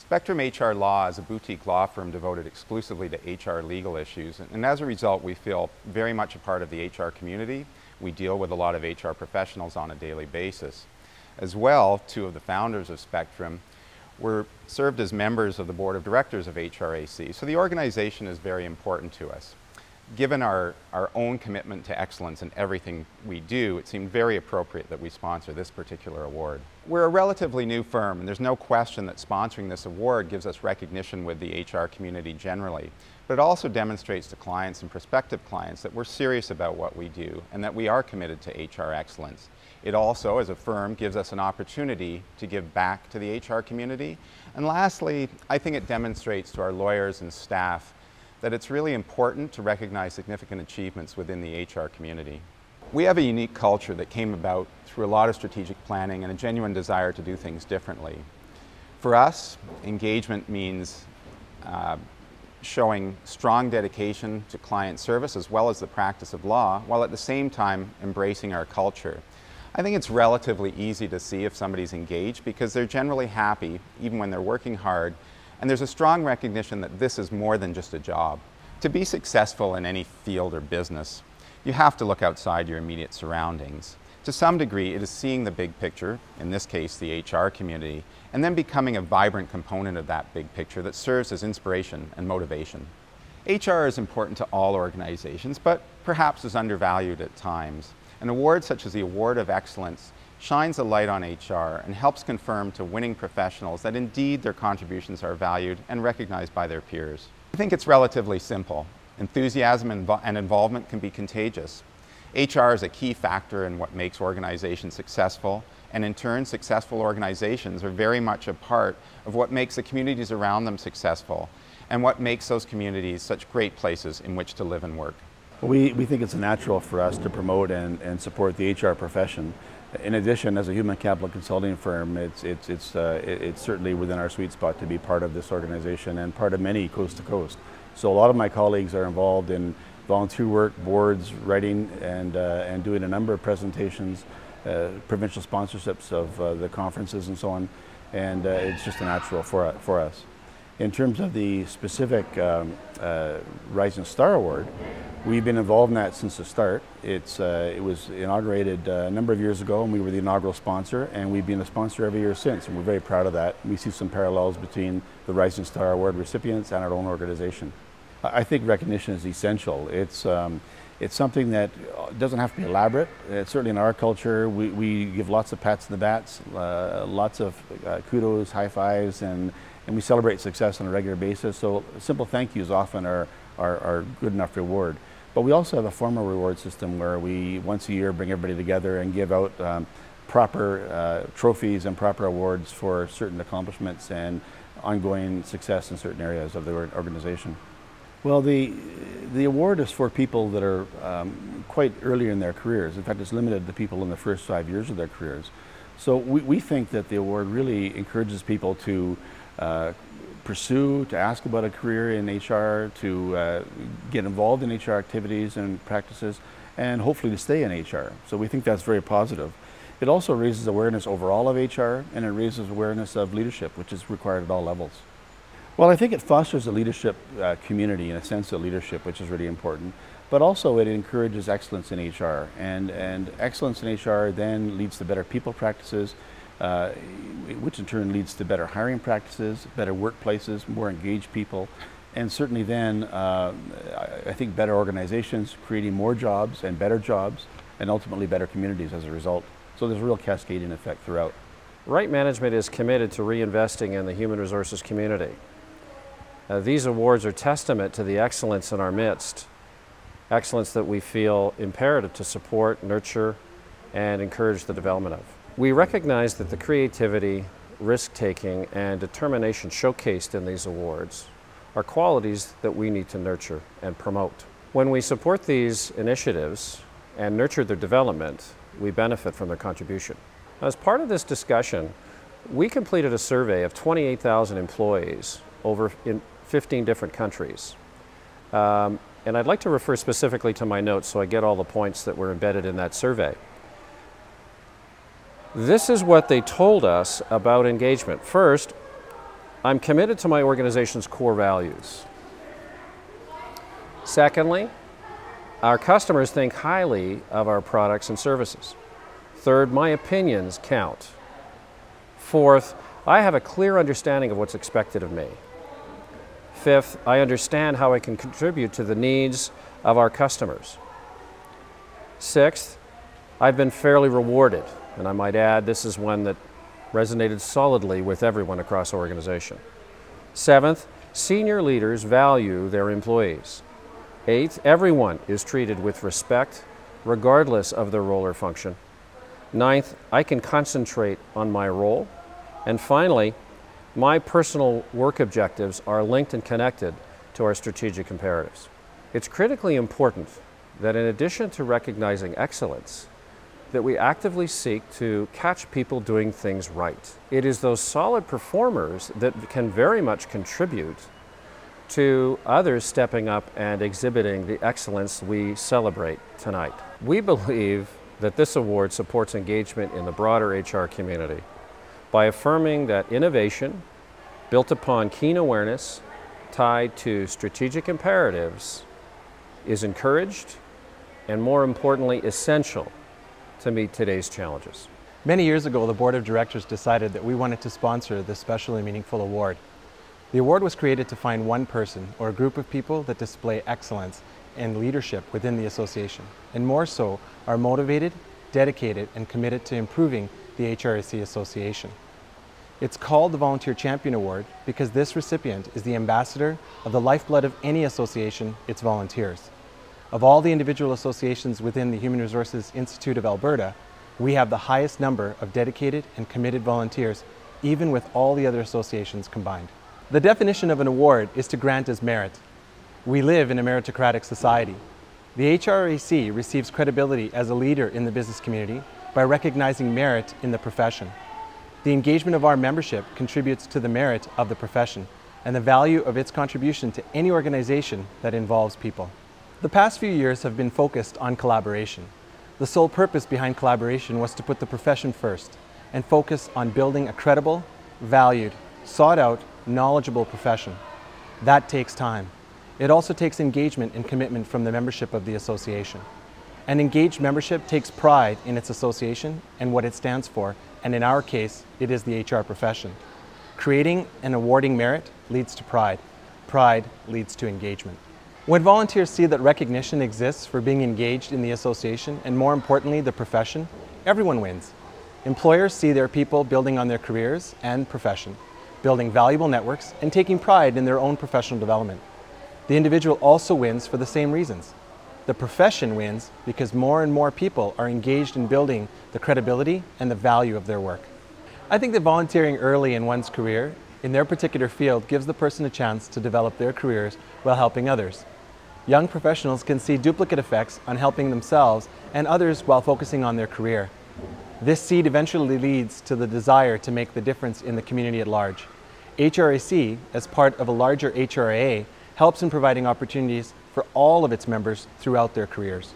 Spectrum HR Law is a boutique law firm devoted exclusively to HR legal issues, and as a result we feel very much a part of the HR community. We deal with a lot of HR professionals on a daily basis. As well, two of the founders of Spectrum were served as members of the board of directors of HRAC, so the organization is very important to us. Given our own commitment to excellence in everything we do, it seemed very appropriate that we sponsor this particular award. We're a relatively new firm, and there's no question that sponsoring this award gives us recognition with the HR community generally, but it also demonstrates to clients and prospective clients that we're serious about what we do and that we are committed to HR excellence. It also, as a firm, gives us an opportunity to give back to the HR community. And lastly, I think it demonstrates to our lawyers and staff that it's really important to recognize significant achievements within the HR community. We have a unique culture that came about through a lot of strategic planning and a genuine desire to do things differently. For us, engagement means showing strong dedication to client service as well as the practice of law, while at the same time embracing our culture. I think it's relatively easy to see if somebody's engaged because they're generally happy, even when they're working hard, and there's a strong recognition that this is more than just a job. To be successful in any field or business, you have to look outside your immediate surroundings. To some degree, it is seeing the big picture, in this case the HR community, and then becoming a vibrant component of that big picture that serves as inspiration and motivation. HR is important to all organizations, but perhaps is undervalued at times. An award such as the Award of Excellence shines a light on HR and helps confirm to winning professionals that indeed their contributions are valued and recognized by their peers. I think it's relatively simple. Enthusiasm and involvement can be contagious. HR is a key factor in what makes organizations successful, and in turn, successful organizations are very much a part of what makes the communities around them successful and what makes those communities such great places in which to live and work. We think it's natural for us to promote and support the HR profession. In addition, as a human capital consulting firm, it's certainly within our sweet spot to be part of this organization and part of many coast to coast. So a lot of my colleagues are involved in volunteer work, boards, writing, and doing a number of presentations, provincial sponsorships of the conferences and so on, and it's just a natural for us. In terms of the specific Rising Star Award, we've been involved in that since the start. It was inaugurated a number of years ago, and we were the inaugural sponsor, and we've been a sponsor every year since, and we're very proud of that. We see some parallels between the Rising Star Award recipients and our own organization. I think recognition is essential. It's something that doesn't have to be elaborate. Certainly in our culture, we give lots of pats on the backs, lots of kudos, high fives, and we celebrate success on a regular basis. So simple thank yous often are good enough reward. But we also have a formal reward system where we once a year bring everybody together and give out proper trophies and proper awards for certain accomplishments and ongoing success in certain areas of the organization. Well, the award is for people that are quite early in their careers. In fact, it's limited to people in the first 5 years of their careers. So we think that the award really encourages people to pursue, to ask about a career in HR, to get involved in HR activities and practices, and hopefully to stay in HR. So we think that's very positive. It also raises awareness overall of HR, and it raises awareness of leadership, which is required at all levels. Well, I think it fosters a leadership community and a sense of leadership, which is really important. But also it encourages excellence in HR, and excellence in HR then leads to better people practices, which in turn leads to better hiring practices, better workplaces, more engaged people, and certainly then I think better organizations creating more jobs, and ultimately better communities as a result. So there's a real cascading effect throughout. Right Management is committed to reinvesting in the human resources community. These awards are testament to the excellence in our midst, excellence that we feel imperative to support, nurture, and encourage the development of. We recognize that the creativity, risk-taking, and determination showcased in these awards are qualities that we need to nurture and promote. When we support these initiatives and nurture their development, we benefit from their contribution. As part of this discussion, we completed a survey of 28,000 employees in 15 different countries. And I'd like to refer specifically to my notes so I get all the points that were embedded in that survey. This is what they told us about engagement. First, I'm committed to my organization's core values. Secondly, our customers think highly of our products and services. Third, my opinions count. Fourth, I have a clear understanding of what's expected of me. Fifth, I understand how I can contribute to the needs of our customers. Sixth, I've been fairly rewarded, and I might add this is one that resonated solidly with everyone across our organization. Seventh, senior leaders value their employees. Eighth, everyone is treated with respect, regardless of their role or function. Ninth, I can concentrate on my role. And finally, my personal work objectives are linked and connected to our strategic imperatives. It's critically important that in addition to recognizing excellence, that we actively seek to catch people doing things right. It is those solid performers that can very much contribute to others stepping up and exhibiting the excellence we celebrate tonight. We believe that this award supports engagement in the broader HR community by affirming that innovation built upon keen awareness tied to strategic imperatives is encouraged and, more importantly, essential to meet today's challenges. Many years ago, the Board of Directors decided that we wanted to sponsor this special and meaningful award. The award was created to find one person or a group of people that display excellence and leadership within the association, and more so, are motivated, dedicated, and committed to improving the HRAC Association. It's called the Volunteer Champion Award because this recipient is the ambassador of the lifeblood of any association, its volunteers. Of all the individual associations within the Human Resources Institute of Alberta, we have the highest number of dedicated and committed volunteers, even with all the other associations combined. The definition of an award is to grant as merit. We live in a meritocratic society. The HRAC receives credibility as a leader in the business community by recognizing merit in the profession. The engagement of our membership contributes to the merit of the profession and the value of its contribution to any organization that involves people. The past few years have been focused on collaboration. The sole purpose behind collaboration was to put the profession first and focus on building a credible, valued, sought-out, knowledgeable profession. That takes time. It also takes engagement and commitment from the membership of the association. An engaged membership takes pride in its association and what it stands for, and in our case, it is the HR profession. Creating and awarding merit leads to pride. Pride leads to engagement. When volunteers see that recognition exists for being engaged in the association, and more importantly, the profession, everyone wins. Employers see their people building on their careers and profession, building valuable networks, and taking pride in their own professional development. The individual also wins for the same reasons. The profession wins because more and more people are engaged in building the credibility and the value of their work. I think that volunteering early in one's career in their particular field gives the person a chance to develop their careers while helping others. Young professionals can see duplicate effects on helping themselves and others while focusing on their career. This seed eventually leads to the desire to make the difference in the community at large. HRAC, as part of a larger HRA, helps in providing opportunities for all of its members throughout their careers.